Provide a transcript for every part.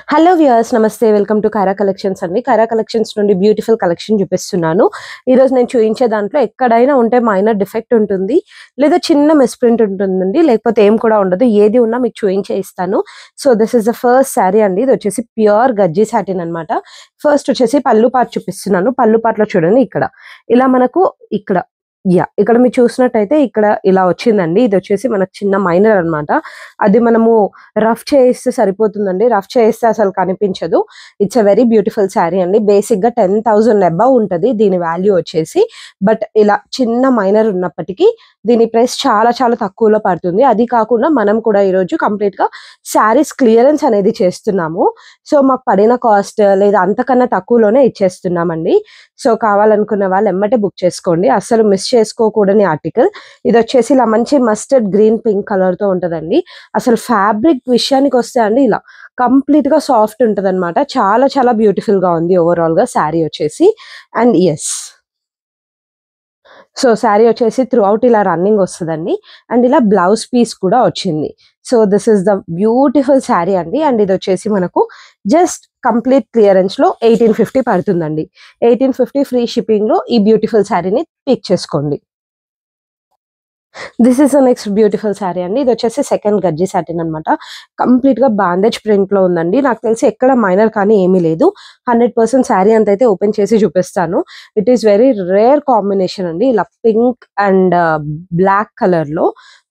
Hello viewers నమస్తే welcome to Kiara collections అండి. Kiara collections నుండి బ్యూటిఫుల్ కలెక్షన్ చూపిస్తున్నాను. ఈరోజు నేను చూపించే దాంట్లో ఎక్కడైనా ఉంటే మైనర్ డిఫెక్ట్ ఉంటుంది, లేదా చిన్న మిస్ప్రింట్ ఉంటుందండి, లేకపోతే ఏం కూడా ఉండదు. ఏది ఉన్నా మీకు చూపించే ఇస్తాను. So this is the first sari అండి. ఇది వచ్చేసి ప్యూర్ గజ్జి సాటిన్ అనమాట. ఫస్ట్ వచ్చేసి పళ్ళు పార్ట్ చూపిస్తున్నాను. పళ్ళు పార్ట్ లో చూడండి, ఇలా మనకు ఇక్కడ మీరు చూసినట్టయితే ఇక్కడ ఇలా వచ్చిందండి. ఇది వచ్చేసి మనకు చిన్న మైనర్ అన్నమాట. అది మనము రఫ్ చేస్తే సరిపోతుందండి. రఫ్ చేస్తే అసలు కనిపించదు. It's a very beautiful sari అండి. బేసిక్ గా 10,000 అబౌవ్ ఉంటది దీని వాల్యూ వచ్చేసి. బట్ ఇలా చిన్న మైనర్ ఉన్నప్పటికీ దీని ప్రైస్ చాలా చాలా తక్కువలో పడుతుంది. అది కాకుండా మనం కూడా ఈరోజు కంప్లీట్ గా శారీస్ క్లియరెన్స్ అనేది చేస్తున్నాము. సో మాకు పడిన కాస్ట్ లేదా అంతకన్నా తక్కువలోనే ఇచ్చేస్తున్నామండి. సో కావాలనుకున్న వాళ్ళు ఎమ్మటే బుక్ చేసుకోండి. అసలు మిస్ చేసుకోకూడని ఆర్టికల్. ఇది వచ్చేసి ఇలా మంచి మస్టర్డ్ గ్రీన్ పింక్ కలర్ తో ఉంటదండి. అసలు ఫ్యాబ్రిక్ విషయానికి వస్తే అండి ఇలా కంప్లీట్ గా సాఫ్ట్ ఉంటది అనమాట. చాలా చాలా బ్యూటిఫుల్ గా ఉంది ఓవరాల్ గా శారీ వచ్చేసి. అండ్ ఎస్, సో శారీ వచ్చేసి త్రూ అవుట్ ఇలా రన్నింగ్ వస్తుందండి. అండ్ ఇలా బ్లౌజ్ పీస్ కూడా వచ్చింది. So this is the beautiful sari అండి. అండ్ ఇది వచ్చేసి మనకు జస్ట్ కంప్లీట్ క్లియరెన్స్ లో 1850 పడుతుందండి. 1850 ఫ్రీ షిప్పింగ్ లో ఈ బ్యూటిఫుల్ శారీని పిక్ చేసుకోండి. This is the next beautiful sari అండి. ఇది వచ్చేసి సెకండ్ గజ్జి సాటిన్ అనమాట. కంప్లీట్ గా బాండేజ్ ప్రింట్ లో ఉందండి. నాకు తెలిసి ఎక్కడ మైనర్ కానీ ఏమీ లేదు. 100% శారీ అంత అయితే ఓపెన్ చేసి చూపిస్తాను. It is very rare combination అండి, ఇలా పింక్ అండ్ బ్లాక్ కలర్ లో.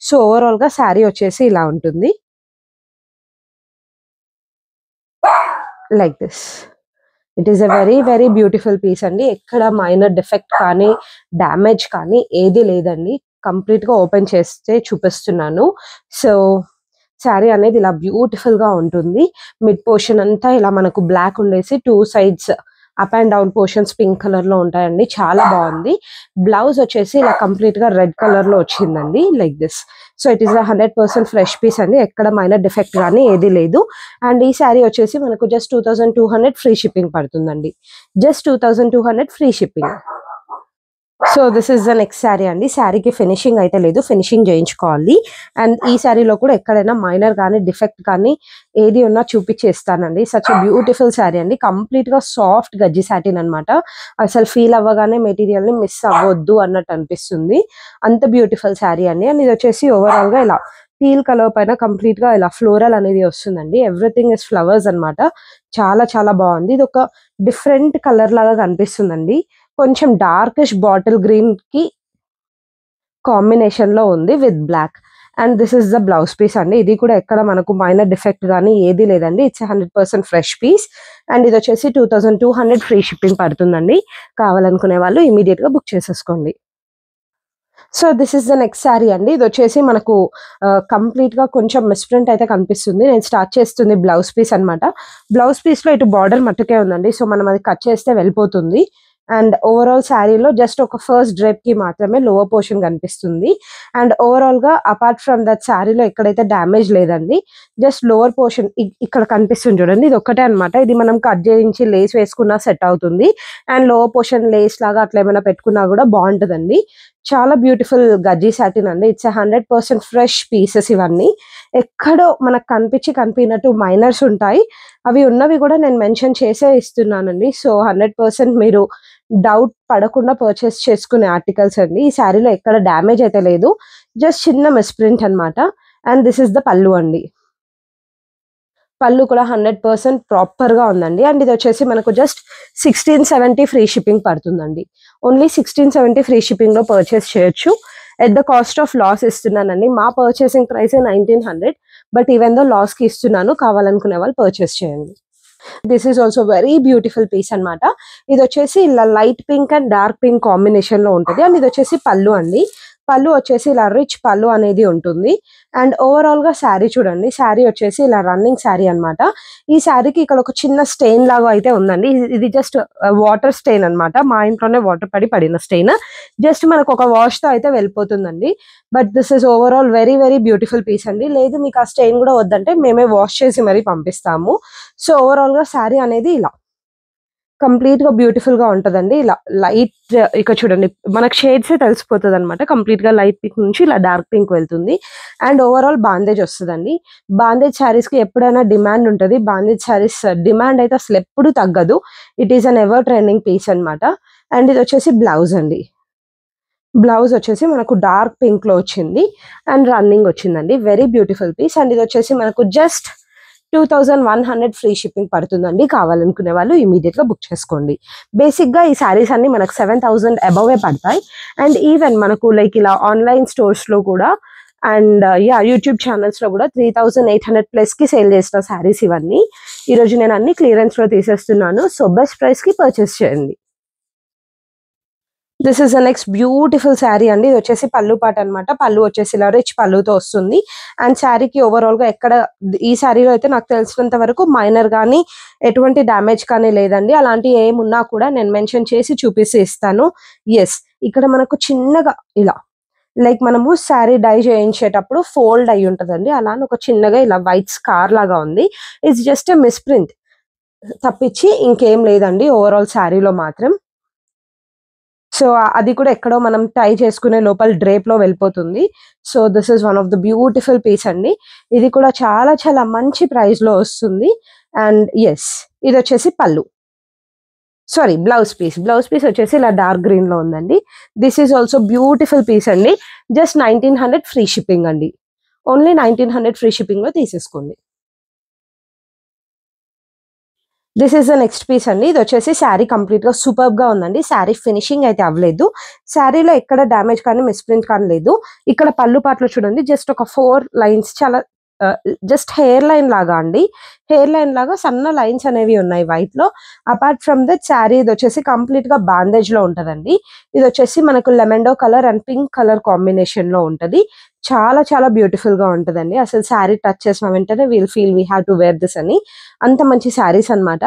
సో ఓవరాల్ గా శారీ వచ్చేసి ఇలా ఉంటుంది, like this. It is a very very beautiful piece అండి. ఎక్కడ మైనర్ డిఫెక్ట్ కానీ డ్యామేజ్ కానీ ఏది లేదండి. కంప్లీట్ గా ఓపెన్ చేస్తే చూపిస్తున్నాను. సో శారీ అనేది ఇలా బ్యూటిఫుల్ గా ఉంటుంది. మిడ్ పోర్షన్ అంతా ఇలా మనకు బ్లాక్ ఉండేసి 2 sides up and down portions pink colour లో ఉంటాయండి. చాలా బాగుంది. బ్లౌజ్ వచ్చేసి ఇలా కంప్లీట్ గా రెడ్ కలర్ లో వచ్చిందండి, like this. So it is 100% fresh piece అండి. ఎక్కడ మైనర్ డిఫెక్ట్ కానీ ఏది లేదు. అండ్ ఈ శారీ వచ్చేసి మనకు జస్ట్ 2200 ఫ్రీ షిప్పింగ్ పడుతుందండి. Just 2200 free shipping. So this is the next sari అండి. శారీకి ఫినిషింగ్ అయితే లేదు, ఫినిషింగ్ చేయించుకోవాలి. అండ్ ఈ శారీలో కూడా ఎక్కడైనా మైనర్ కానీ డిఫెక్ట్ కానీ ఏది ఉన్నా చూపించేస్తానండి. సచ్ ఎ బ్యూటిఫుల్ శారీ అండి. కంప్లీట్ గా సాఫ్ట్ గజ్జి సాటిన్ అనమాట. అసలు ఫీల్ అవ్వగానే మెటీరియల్ ని మిస్ అవ్వద్దు అన్నట్టు అనిపిస్తుంది. అంత బ్యూటిఫుల్ శారీ అండి. అండ్ ఇది వచ్చేసి ఓవరాల్ గా ఇలా టీల్ కలర్ పైన కంప్లీట్ గా ఇలా ఫ్లోరల్ అనేది వస్తుందండి. ఎవ్రీథింగ్ ఇస్ ఫ్లవర్స్ అనమాట. చాలా చాలా బాగుంది. ఇది ఒక డిఫరెంట్ కలర్ లాగా కనిపిస్తుందండి. కొంచెం డార్కిష్ బాటిల్ గ్రీన్ కి కాంబినేషన్ లో ఉంది with black. And this is the blouse piece అండి. ఇది కూడా ఎక్కడ మనకు మైనర్ డిఫెక్ట్ కానీ ఏది లేదండి. It's 100% fresh piece. అండ్ ఇది వచ్చేసి 2200 ఫ్రీ షిప్పింగ్ పడుతుందండి. కావాలనుకునే వాళ్ళు ఇమీడియట్ గా బుక్ చేసేసుకోండి. So this is the next sari అండి. ఇది వచ్చేసి మనకు కంప్లీట్ గా కొంచెం మిస్ప్రింట్ అయితే కనిపిస్తుంది. నేను స్టార్ట్ చేస్తుంది బ్లౌజ్ పీస్ అనమాట. బ్లౌజ్ పీస్ లో ఇటు బార్డర్ మట్టుకే ఉందండి. సో మనం అది కట్ చేస్తే వెళ్ళిపోతుంది. అండ్ ఓవరాల్ శారీలో జస్ట్ ఒక ఫస్ట్ డ్రేప్ కి మాత్రమే లోవర్ పోర్షన్ కనిపిస్తుంది. అండ్ ఓవరాల్ గా అపార్ట్ ఫ్రమ్ దట్ శారీలో ఎక్కడైతే డ్యామేజ్ లేదండి. జస్ట్ లోవర్ పోర్షన్ ఇక్కడ కనిపిస్తుంది చూడండి, ఇది ఒక్కటే అనమాట. ఇది మనం కట్ చేయించి లేస్ వేసుకున్నా సెట్ అవుతుంది. అండ్ లోవర్ పోర్షన్ లేస్ లాగా అట్లా ఏమైనా పెట్టుకున్నా కూడా బాగుంటుందండి. చాలా బ్యూటిఫుల్ గజ్జి సాటిన్ అండి. ఇట్స్ 100% ఫ్రెష్ పీసెస్ ఇవన్నీ. ఎక్కడో మనకు కనిపించినట్టు మైనర్స్ ఉంటాయి. అవి ఉన్నవి కూడా నేను మెన్షన్ చేసే ఇస్తున్నానండి. సో 100% మీరు డౌట్ పడకుండా పర్చేస్ చేసుకునే ఆర్టికల్స్ అండి. ఈ శారీలో ఎక్కడ డ్యామేజ్ అయితే లేదు, జస్ట్ చిన్న మిస్ప్రింట్ అనమాట. అండ్ దిస్ ఇస్ ద పళ్ళు అండి. పళ్ళు కూడా 100% ప్రాపర్ గా ఉందండి. అండ్ ఇది వచ్చేసి మనకు జస్ట్ 1670 ఫ్రీ షిప్పింగ్ పడుతుందండి. ఓన్లీ 1670 ఫ్రీ షిప్పింగ్ లో పర్చేస్ చేయొచ్చు. At the cost of loss ఇస్తున్నానండి. మా purchasing price 1900. But even though loss కి ఇస్తున్నాను. కావాలనుకునే వాళ్ళు పర్చేస్ చేయండి. This is also very beautiful piece అనమాట. ఇది వచ్చేసి ఇలా light pink and dark pink combination లో ఉంటుంది. అండ్ ఇది వచ్చేసి పళ్ళు అండి. పళ్ళు వచ్చేసి ఇలా రిచ్ పళ్ళు అనేది ఉంటుంది. అండ్ ఓవరాల్ గా శారీ చూడండి. శారీ వచ్చేసి ఇలా రన్నింగ్ శారీ అనమాట. ఈ శారీకి ఇక్కడ ఒక చిన్న స్టెయిన్ లాగా అయితే ఉందండి. ఇది జస్ట్ వాటర్ స్టెయిన్ అనమాట. మా ఇంట్లోనే వాటర్ పడిన స్టెయిన్. జస్ట్ మనకు ఒక వాష్ తో అయితే వెళ్ళిపోతుందండి. But this is overall very very beautiful piece అండి. లేదు మీకు ఆ స్టెయిన్ కూడా వద్దంటే మేమే వాష్ చేసి మరీ పంపిస్తాము. సో ఓవరాల్ గా శారీ అనేది ఇలా కంప్లీట్ గా బ్యూటిఫుల్ గా ఉంటదండి. ఇలా లైట్ ఇక్కడ చూడండి మనకు షేడ్స్ తెలిసిపోతుంది అనమాట. కంప్లీట్ గా లైట్ పింక్ నుంచి ఇలా డార్క్ పింక్ వెళ్తుంది. అండ్ ఓవరాల్ బాందేజ్ వస్తుందండి. బాందేజ్ శారీస్ కి ఎప్పుడైనా డిమాండ్ ఉంటది. బాందేజ్ శారీస్ డిమాండ్ అయితే అసలు ఎప్పుడు తగ్గదు. It is an ever trending piece అన్నమాట. అండ్ ఇది వచ్చేసి బ్లౌజ్ అండి. బ్లౌజ్ వచ్చేసి మనకు డార్క్ పింక్ లో వచ్చింది అండ్ రన్నింగ్ వచ్చిందండి. Very beautiful piece. అండ్ ఇది వచ్చేసి మనకు జస్ట్ 2100 ఫ్రీ షిప్పింగ్ పడుతుందండి. కావాలనుకునే వాళ్ళు ఇమీడియట్ గా బుక్ చేసుకోండి. బేసిక్ గా ఈ సారీస్ అన్ని మనకు 7000 అబౌవే పడతాయి. అండ్ ఈవెన్ మనకు లైక్ ఇలా ఆన్లైన్ స్టోర్స్ లో కూడా అండ్ యూట్యూబ్ ఛానల్స్ లో కూడా 3800 ప్లస్ కి సేల్ చేసిన సారీస్ ఇవన్నీ. ఈ రోజు నేను అన్ని క్లియరెన్స్ లో తీసేస్తున్నాను. సో బెస్ట్ ప్రైస్ కి పర్చేస్ చేయండి. This is the next beautiful sari అండి. ఇది వచ్చేసి పళ్ళు పాట అనమాట. పళ్ళు వచ్చేసి ఇలా రిచ్ పళ్ళుతో వస్తుంది. అండ్ శారీకి ఓవరాల్ గా ఎక్కడ ఈ శారీలో అయితే నాకు తెలిసినంత వరకు మైనర్ కానీ ఎటువంటి డ్యామేజ్ కానీ లేదండి. అలాంటి ఏమున్నా కూడా నేను మెన్షన్ చేసి చూపిస్తే ఇస్తాను. ఎస్, ఇక్కడ మనకు చిన్నగా ఇలా లైక్ మనము శారీ డై చేయించేటప్పుడు ఫోల్డ్ అయి ఉంటదండి. అలానే ఒక చిన్నగా ఇలా వైట్ స్కార్ లాగా ఉంది. ఇట్స్ జస్ట్ ఎ మిస్ప్రింట్ తప్పించి ఇంకేం లేదండి ఓవరాల్ శారీలో మాత్రం. సో అది కూడా ఎక్కడో మనం టై చేసుకునే లోపల డ్రేప్ లో వెళ్ళిపోతుంది. So this is one of the beautiful piece అండి. ఇది కూడా చాలా చాలా మంచి ప్రైస్ లో వస్తుంది. అండ్ ఎస్, ఇది వచ్చేసి పళ్ళు, sorry blouse piece. Blouse piece వచ్చేసి ఇలా డార్క్ గ్రీన్ లో ఉందండి. This is also beautiful piece అండి. జస్ట్ 1900 ఫ్రీ షిప్పింగ్ అండి. ఓన్లీ 1900 ఫ్రీ షిప్పింగ్ లో తీసేసుకోండి. This is the next piece అండి. ఇది వచ్చేసి శారీ కంప్లీట్ గా సూపర్ గా ఉందండి. శారీ ఫినిషింగ్ అయితే అవ్వలేదు. శారీలో ఎక్కడ డ్యామేజ్ కానీ మిస్ప్రింట్ కానీ లేదు. ఇక్కడ పళ్ళు పాటలో చూడండి జస్ట్ ఒక 4 లైన్స్, చాలా జస్ట్ హెయిర్ లైన్ లాగా అండి. హెయిర్ లైన్ లాగా సన్న లైన్స్ అనేవి ఉన్నాయి వైట్ లో. అపార్ట్ ఫ్రమ్ దట్ శారీ ఇది వచ్చేసి కంప్లీట్ గా బాందేజ్ లో ఉంటదండి. ఇది వచ్చేసి మనకు లెమండో colour and pink colour combination లో ఉంటది. చాలా చాలా బ్యూటిఫుల్ గా ఉంటదండి. అసలు శారీ టచ్ చేసిన వెంటనే we'll feel we have to wear this అని, అంత మంచి శారీస్ అన్నమాట.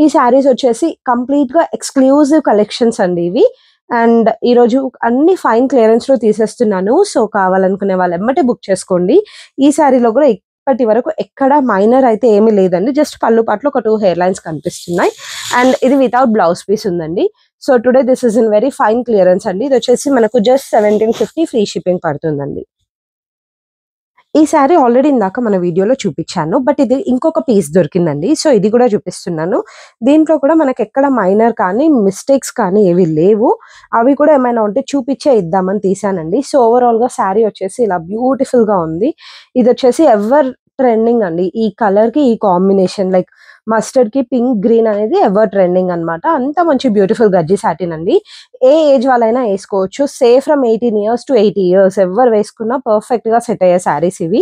ఈ శారీస్ వచ్చేసి కంప్లీట్ గా ఎక్స్క్లూజివ్ కలెక్షన్స్ అండి ఇవి. అండ్ ఈ రోజు అన్ని ఫైన్ క్లియరెన్స్ లో తీసేస్తున్నాను. సో కావాలనుకునే వాళ్ళు ఎమ్మటే బుక్ చేసుకోండి. ఈ శారీలో కూడా ఇప్పటి వరకు ఎక్కడ మైనర్ అయితే ఏమీ లేదండి. జస్ట్ పళ్ళు పాటలో ఒక 2 హెయిర్ లైన్స్ కనిపిస్తున్నాయి. అండ్ ఇది వితౌట్ బ్లౌజ్ పీస్ ఉందండి. So today this is in very fine clearance అండి. ఇది వచ్చేసి మనకు జస్ట్ 1750 ఫ్రీ షిప్పింగ్ పడుతుందండి. ఈ శారీ ఆల్రెడీ ఇందాక మన వీడియోలో చూపించాను. బట్ ఇది ఇంకొక పీస్ దొరికిందండి. సో ఇది కూడా చూపిస్తున్నాను. దీంట్లో కూడా మనకి ఎక్కడ మైనర్ కానీ మిస్టేక్స్ కానీ ఏవి లేవు. అవి కూడా ఏమైనా ఉంటే చూపించే ఇద్దామని తీసానండి. సో ఓవరాల్ గా శారీ వచ్చేసి ఇలా బ్యూటిఫుల్ గా ఉంది. ఇది వచ్చేసి ఎవర్ ట్రెండింగ్ అండి. ఈ కలర్ కి ఈ కాంబినేషన్ లైక్ మస్టర్డ్ కి పింక్ గ్రీన్ అనేది ఎవర్ ట్రెండింగ్ అన్నమాట. అంత మంచి బ్యూటిఫుల్ గజ్జి సాటిన్ అండి. ఏ ఏజ్ వాళ్ళైనా వేసుకోవచ్చు. Safe from 18 years to 80 years ఎవరు వేసుకున్నా పర్ఫెక్ట్ గా సెట్ అయ్యే శారీస్ ఇవి.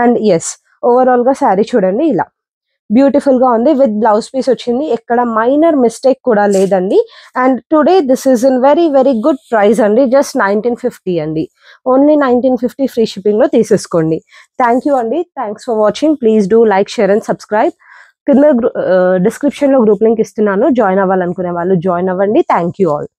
అండ్ ఎస్, ఓవరాల్ గా శారీ చూడండి ఇలా బ్యూటిఫుల్ గా ఉంది. విత్ బ్లౌజ్ పీస్ వచ్చింది. ఎక్కడ మైనర్ మిస్టేక్ కూడా లేదండి. And today this is in very very good price అండి. జస్ట్ 1950 అండి. ఓన్లీ 1950 ఫ్రీ షిప్పింగ్ లో తీసేసుకోండి. థ్యాంక్ యూ అండి. Thanks for watching. Please do like, share and subscribe. కింద డిస్క్రిప్షన్ లో గ్రూప్ లింక్ ఇస్తున్నాను. జాయిన్ అవ్వాలనుకునే వాళ్ళు జాయిన్ అవ్వండి. Thank you all.